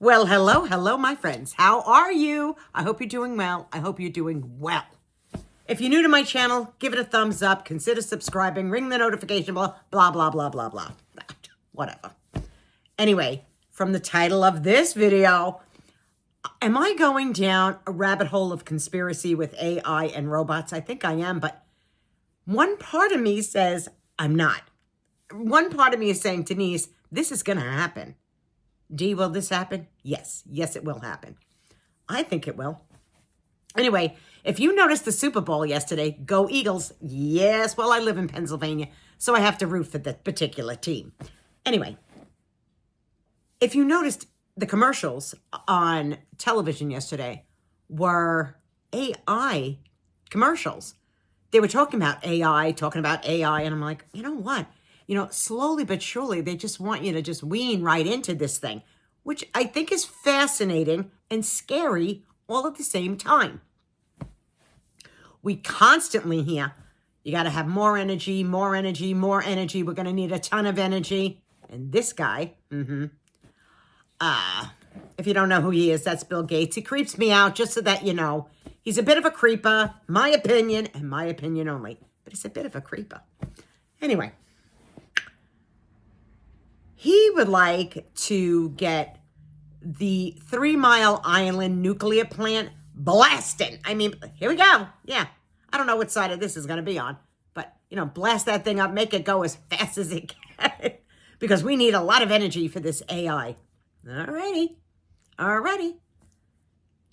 Well, hello, my friends. How are you? I hope you're doing well. I hope you're doing well. If you're new to my channel, give it a thumbs up, consider subscribing, ring the notification bell, blah, blah, blah, blah, blah. Whatever. Anyway, from the title of this video, am I going down a rabbit hole of conspiracy with AI and robots? I think I am, but one part of me says I'm not. One part of me is saying, Denise, this is going to happen. D, will this happen? Yes. Yes, it will happen. I think it will. Anyway, if you noticed the Super Bowl yesterday, go Eagles. Yes, well, I live in Pennsylvania, so I have to root for that particular team. Anyway, if you noticed the commercials on television yesterday were AI commercials. They were talking about AI, and I'm like, you know what? Slowly but surely, they just want you to just wean right into this thing, which I think is fascinating and scary all at the same time. We constantly hear, you got to have more energy, more energy, more energy. We're going to need a ton of energy. And this guy, if you don't know who he is, that's Bill Gates. He creeps me out, just so that you know. He's a bit of a creeper, my opinion, and my opinion only. But he's a bit of a creeper. Anyway. He would like to get the 3 Mile Island nuclear plant blasting. I mean, here we go. Yeah. I don't know what side of this is going to be on. But, blast that thing up. Make it go as fast as it can. Because we need a lot of energy for this AI. Alrighty.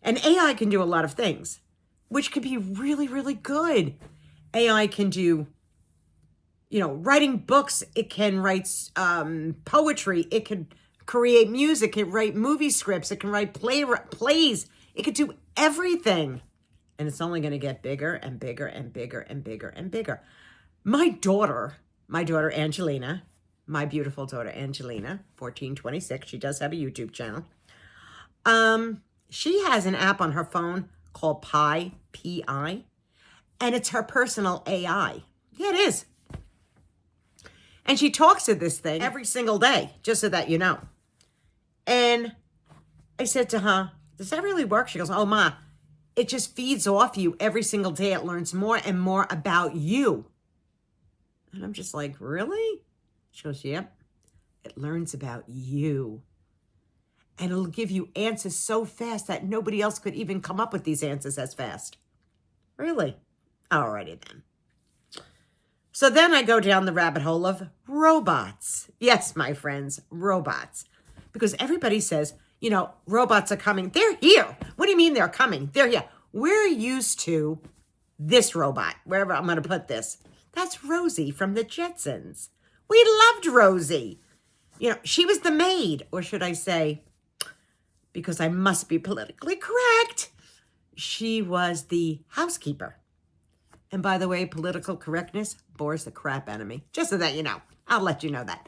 And AI can do a lot of things, which could be really, really good. AI can do writing books. It can write poetry. It can create music. It can write movie scripts. It can write plays. It could do everything. And it's only going to get bigger and bigger and bigger and bigger and bigger. My daughter Angelina, my beautiful daughter Angelina, 1426, she does have a YouTube channel. She has an app on her phone called Pi, P-I, and it's her personal AI. Yeah, it is. And she talks to this thing every single day, just so that you know. And I said to her, does that really work? She goes, oh, Ma, it just feeds off you every single day. It learns more and more about you. And I'm just like, really? She goes, yep. It learns about you. And it'll give you answers so fast that nobody else could even come up with these answers as fast. Really? Alrighty then. So then I go down the rabbit hole of robots. Yes, my friends, robots. Because everybody says, robots are coming. They're here. What do you mean they're coming? They're here. We're used to this robot, wherever I'm going to put this. That's Rosie from the Jetsons. We loved Rosie. She was the maid, or should I say, because I must be politically correct, she was the housekeeper. And by the way, political correctness bores the crap out of me. Just so that you know. I'll let you know that.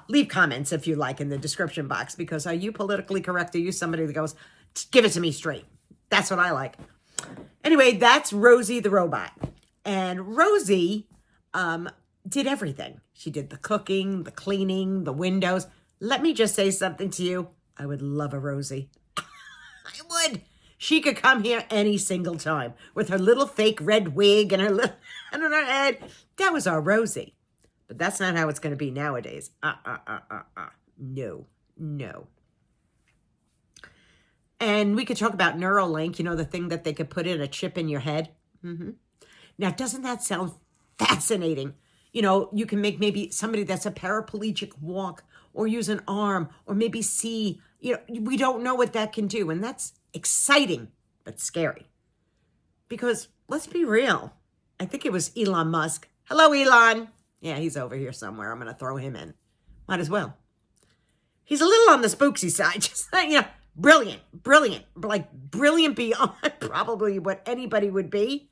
Leave comments if you like in the description box. Because are you politically correct? Are you somebody that goes, give it to me straight? That's what I like. Anyway, that's Rosie the robot. And Rosie did everything. She did the cooking, the cleaning, the windows. Let me just say something to you. I would love a Rosie. I would. She could come here any single time with her little fake red wig and her little on her head. That was our Rosie. But that's not how it's going to be nowadays. No. And we could talk about Neuralink, the thing that they could put in a chip in your head. Now, doesn't that sound fascinating? You can make maybe somebody that's a paraplegic walk or use an arm or maybe see. We don't know what that can do. And that's exciting, but scary. Because let's be real. I think it was Elon Musk. Hello, Elon. Yeah, he's over here somewhere. I'm going to throw him in. Might as well. He's a little on the spooksy side. Just, brilliant. Like brilliant beyond probably what anybody would be.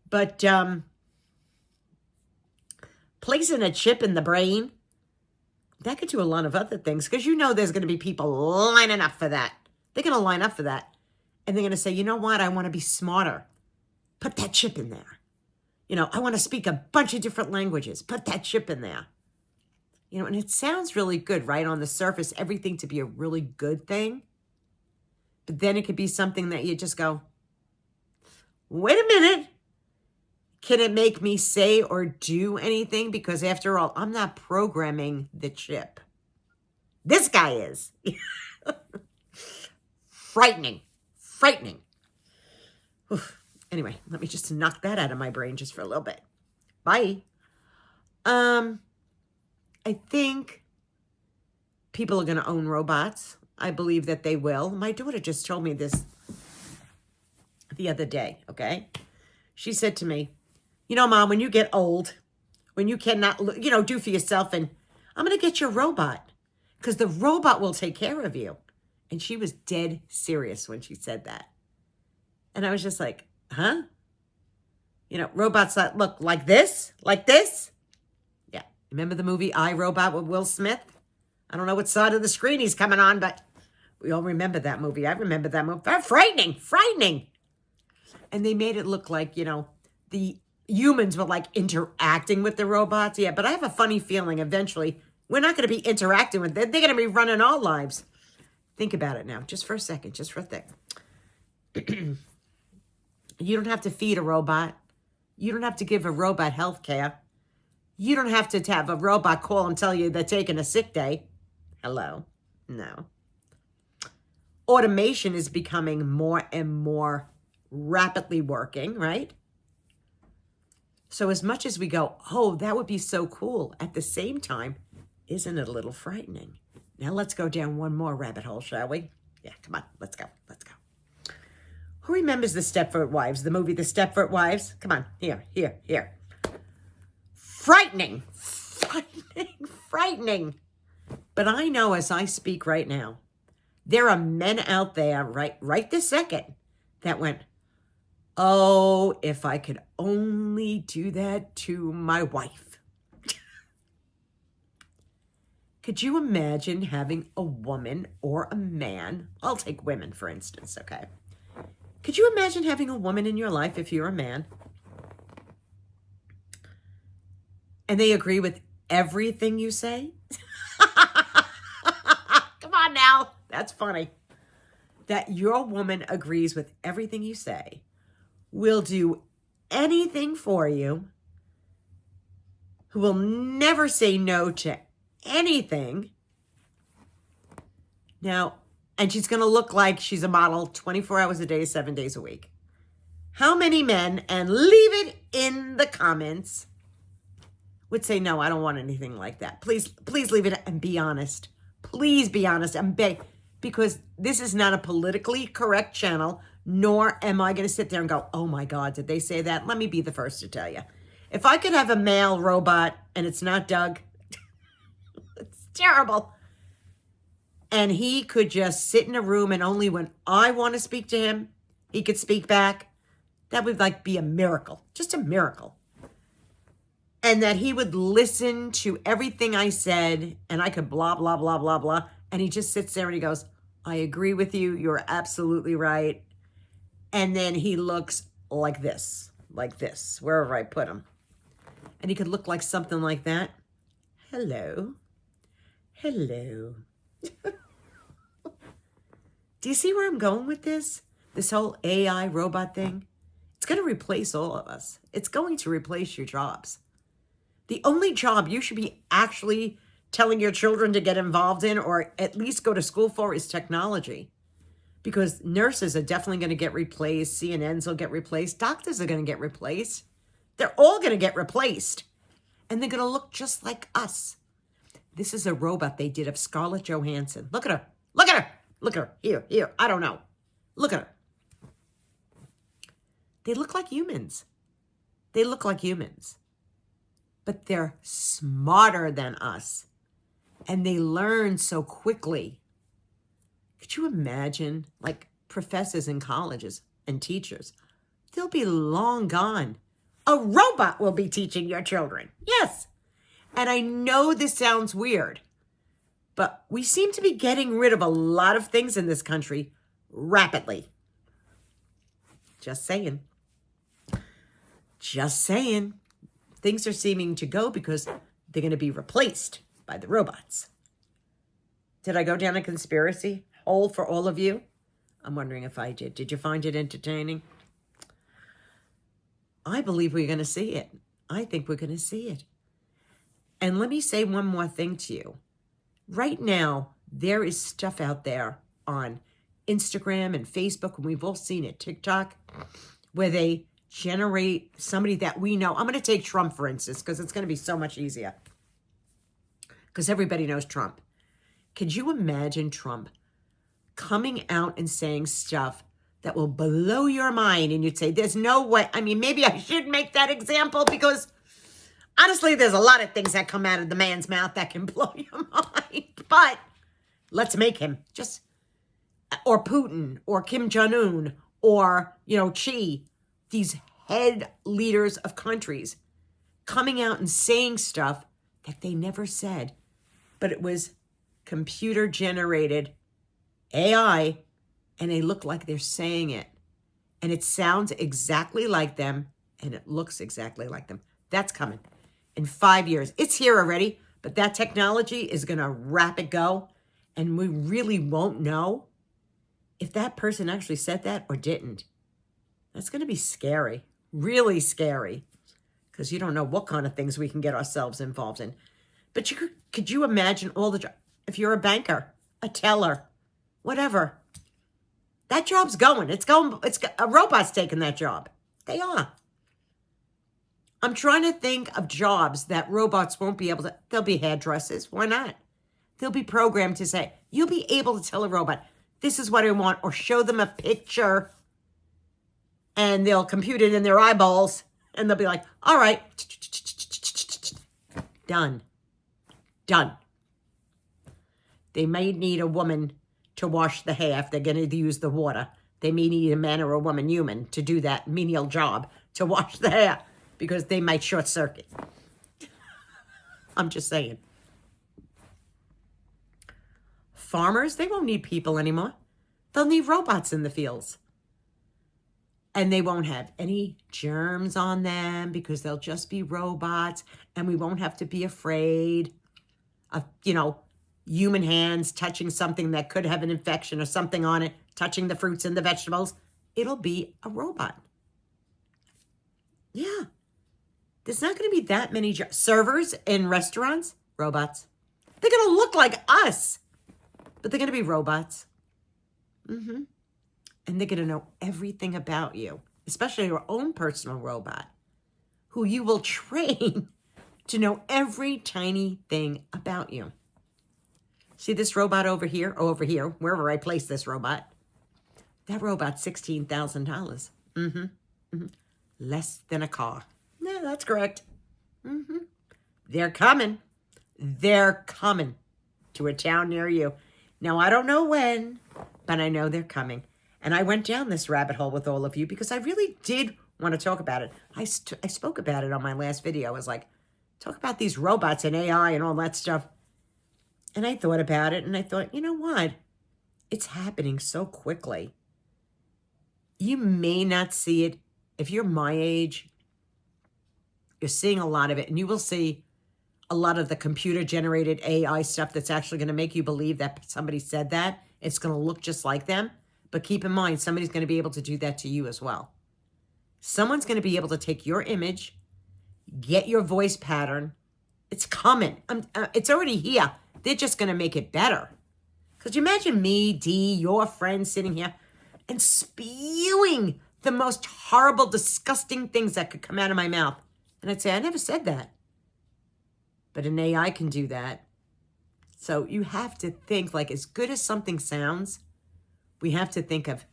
But placing a chip in the brain, that could do a lot of other things. Because there's going to be people lining up for that. They're going to line up for that. And they're going to say, you know what? I want to be smarter. Put that chip in there. I want to speak a bunch of different languages. Put that chip in there. And it sounds really good, right? On the surface, everything to be a really good thing. But then it could be something that you just go, wait a minute. Can it make me say or do anything? Because after all, I'm not programming the chip. This guy is. Frightening. Frightening. Oof. Anyway, let me just knock that out of my brain just for a little bit. Bye. I think people are going to own robots. I believe that they will. My daughter just told me this the other day, okay? She said to me, you know, Mom, when you get old, when you cannot, do for yourself, and I'm going to get your robot because the robot will take care of you. And she was dead serious when she said that. And I was just like, huh? Robots that look like this? Like this? Yeah. Remember the movie I, Robot with Will Smith? I don't know what side of the screen he's coming on, but we all remember that movie. I remember that movie. Frightening. Frightening. And they made it look like, the humans were like interacting with the robots. Yeah, but I have a funny feeling eventually we're not going to be interacting with them. They're going to be running our lives. Think about it now, just for a second, just for a thing. You don't have to feed a robot. You don't have to give a robot health care. You don't have to have a robot call and tell you they're taking a sick day. Hello? No. Automation is becoming more and more rapidly working, right? So as much as we go, oh, that would be so cool, at the same time, isn't it a little frightening? Now let's go down one more rabbit hole, shall we? Yeah, come on, let's go, let's go. Who remembers the Stepford Wives, the movie The Stepford Wives? Come on, here. Frightening, frightening, frightening. But I know as I speak right now, there are men out there right this second that went, oh, if I could only do that to my wife. Could you imagine having a woman or a man? I'll take women, for instance, okay? Could you imagine having a woman in your life if you're a man? And they agree with everything you say? Come on now. That's funny. That your woman agrees with everything you say, will do anything for you, who will never say no to anything. Now, and she's going to look like she's a model 24 hours a day, 7 days a week. How many men, and leave it in the comments, would say, no, I don't want anything like that. Please leave it and be honest. Please be honest and beg, because this is not a politically correct channel, nor am I going to sit there and go, oh my God, did they say that? Let me be the first to tell you. If I could have a male robot and it's not Doug, it's terrible. And he could just sit in a room and only when I want to speak to him, he could speak back. That would be a miracle, just a miracle. And that he would listen to everything I said and I could blah, blah, blah, blah, blah. And he just sits there and he goes, I agree with you. You're absolutely right. And then he looks like this, wherever I put him. And he could look like something like that. Hello. Hello. Do you see where I'm going with this? This whole AI robot thing? It's going to replace all of us. It's going to replace your jobs. The only job you should be actually telling your children to get involved in or at least go to school for is technology. Because nurses are definitely going to get replaced. CNNs will get replaced. Doctors are going to get replaced. They're all going to get replaced. And they're going to look just like us. This is a robot they did of Scarlett Johansson. Look at her. Look at her. Look at her. Here. I don't know. Look at her. They look like humans. They look like humans. But they're smarter than us. And they learn so quickly. Could you imagine, professors in colleges and teachers? They'll be long gone. A robot will be teaching your children. Yes. And I know this sounds weird, but we seem to be getting rid of a lot of things in this country rapidly. Just saying. Just saying. Things are seeming to go because they're going to be replaced by the robots. Did I go down a conspiracy hole for all of you? I'm wondering if I did. Did you find it entertaining? I believe we're going to see it. I think we're going to see it. And let me say one more thing to you. Right now, there is stuff out there on Instagram and Facebook, and we've all seen it, TikTok, where they generate somebody that we know. I'm going to take Trump, for instance, because it's going to be so much easier. Because everybody knows Trump. Could you imagine Trump coming out and saying stuff that will blow your mind? And you'd say, there's no way. I mean, maybe I should make that example because honestly, there's a lot of things that come out of the man's mouth that can blow your mind. But let's make him just, or Putin, or Kim Jong-un, or, Xi, these head leaders of countries coming out and saying stuff that they never said. But it was computer-generated AI, and they look like they're saying it. And it sounds exactly like them, and it looks exactly like them. That's coming in 5 years. It's here already, but that technology is going to rapid go, and we really won't know if that person actually said that or didn't. That's going to be scary, really scary, because you don't know what kind of things we can get ourselves involved in. But could you imagine all the if you're a banker, a teller, whatever, that job's going. It's a robot's taking that job. They are. I'm trying to think of jobs that robots won't be able to. They'll be hairdressers. Why not? They'll be programmed to say, you'll be able to tell a robot, this is what I want, or show them a picture, and they'll compute it in their eyeballs, and they'll be like, all right, done. Done. They may need a woman to wash the hair if they're going to use the water. They may need a man or a woman, human, to do that menial job, to wash the hair, because they might short circuit. I'm just saying. Farmers, they won't need people anymore. They'll need robots in the fields. And they won't have any germs on them because they'll just be robots, and we won't have to be afraid of, human hands touching something that could have an infection or something on it, touching the fruits and the vegetables. It'll be a robot. Yeah. There's not going to be that many servers in restaurants, robots. They're going to look like us, but they're going to be robots. And they're going to know everything about you, especially your own personal robot, who you will train to know every tiny thing about you. See this robot over here, wherever I place this robot. That robot's $16,000. Less than a car. Yeah, that's correct. They're coming. They're coming to a town near you. Now, I don't know when, but I know they're coming. And I went down this rabbit hole with all of you because I really did want to talk about it. I spoke about it on my last video. I was like, talk about these robots and AI and all that stuff. And I thought about it, and I thought, you know what? It's happening so quickly. You may not see it. If you're my age, you're seeing a lot of it, and you will see a lot of the computer-generated AI stuff that's actually going to make you believe that somebody said that. It's going to look just like them. But keep in mind, somebody's going to be able to do that to you as well. Someone's going to be able to take your image, get your voice pattern. It's coming. It's already here. They're just going to make it better. Because you imagine me, Dee, your friend sitting here and spewing the most horrible, disgusting things that could come out of my mouth. And I'd say, I never said that. But an AI can do that. So you have to think, like, as good as something sounds, we have to think of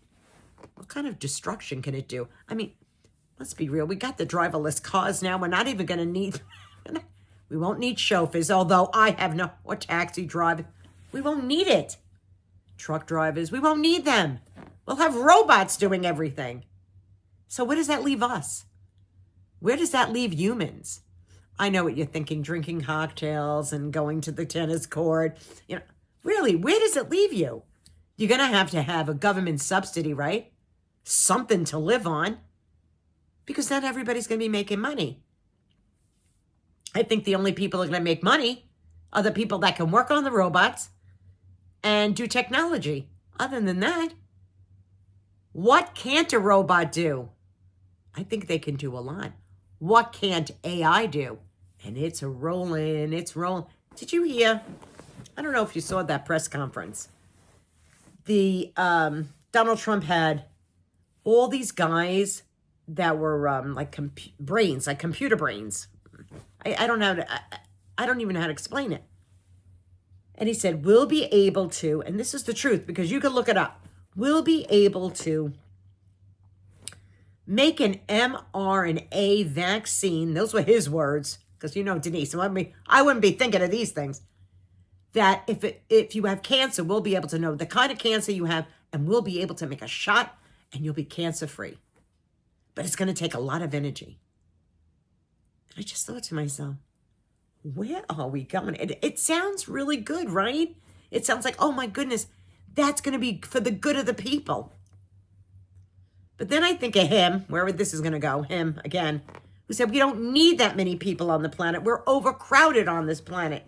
what kind of destruction can it do? I mean, let's be real. We got the driverless cars now. We're not even going to need... We won't need chauffeurs, although I have no... Or taxi drivers. We won't need it. Truck drivers, we won't need them. We'll have robots doing everything. So where does that leave us? Where does that leave humans? I know what you're thinking, drinking cocktails and going to the tennis court. Really, where does it leave you? You're going to have a government subsidy, right? Something to live on. Because not everybody's going to be making money. I think the only people that are going to make money are the people that can work on the robots and do technology. Other than that, What can't a robot do? I think they can do a lot. What can't AI do? And it's rolling, it's rolling. Did you hear? I don't know if you saw that press conference. The Donald Trump had all these guys that were like brains, like computer brains. I don't know. I don't even know how to explain it. And he said, we'll be able to, and this is the truth because you can look it up. We'll be able to make an mRNA vaccine. Those were his words, because you know, Denise, I wouldn't be thinking of these things. That if you have cancer, we'll be able to know the kind of cancer you have, and we'll be able to make a shot, and you'll be cancer-free. But it's going to take a lot of energy. And I just thought to myself, where are we going? It sounds really good, right? It sounds like, oh my goodness, that's going to be for the good of the people. But then I think of him, wherever this is going to go, him again, who said, we don't need that many people on the planet. We're overcrowded on this planet.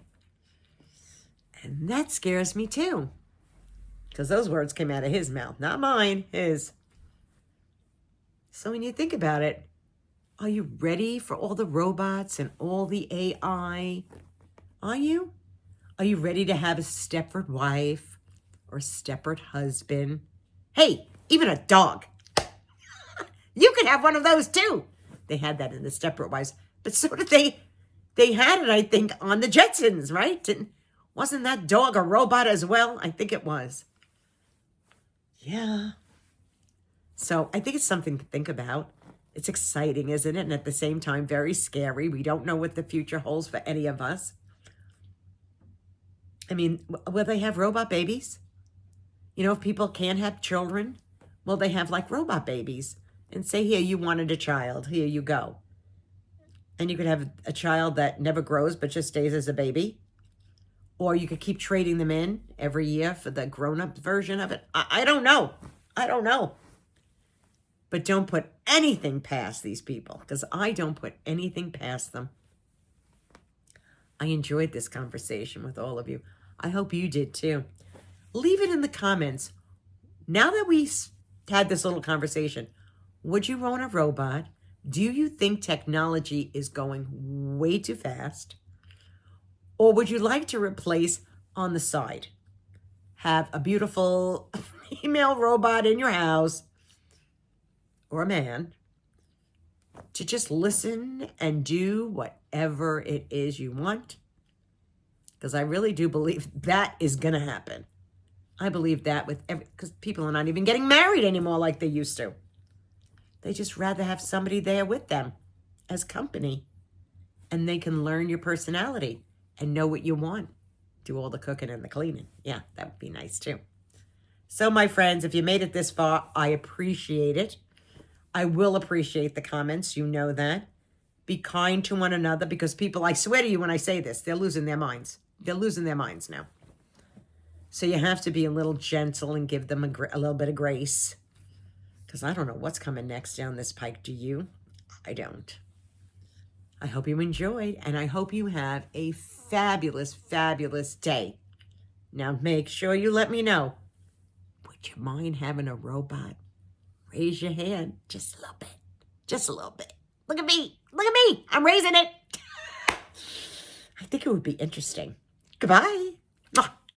And that scares me too. Because those words came out of his mouth, not mine, his. So when you think about it, are you ready for all the robots and all the AI? Are you? Are you ready to have a Stepford wife or a Stepford husband? Hey, even a dog. You could have one of those too. They had that in the Stepford Wives. But so did they had it, I think, on the Jetsons, right? Wasn't that dog a robot as well? I think it was. Yeah. So I think it's something to think about. It's exciting, isn't it? And at the same time, very scary. We don't know what the future holds for any of us. I mean, will they have robot babies? You know, if people can't have children, will they have like robot babies? And say, here, you wanted a child. Here you go. And you could have a child that never grows but just stays as a baby. Or you could keep trading them in every year for the grown-up version of it. I don't know. I don't know. But don't put anything past these people, because I don't put anything past them. I enjoyed this conversation with all of you. I hope you did too. Leave it in the comments. Now that we had this little conversation, would you own a robot? Do you think technology is going way too fast? Or would you like to replace on the side? Have a beautiful female robot in your house, or a man, to just listen and do whatever it is you want? Because I really do believe that is going to happen. I believe that because people are not even getting married anymore like they used to. They just rather have somebody there with them as company. And they can learn your personality and know what you want. Do all the cooking and the cleaning. Yeah, that would be nice too. So my friends, if you made it this far, I appreciate it. I will appreciate the comments. You know that. Be kind to one another, because people, I swear to you when I say this, they're losing their minds. They're losing their minds now. So you have to be a little gentle and give them a little bit of grace. Because I don't know what's coming next down this pike. Do you? I don't. I hope you enjoyed, and I hope you have a fabulous, fabulous day. Now make sure you let me know. Would you mind having a robot? Raise your hand just a little bit. Just a little bit. Look at me. Look at me. I'm raising it. I think it would be interesting. Goodbye.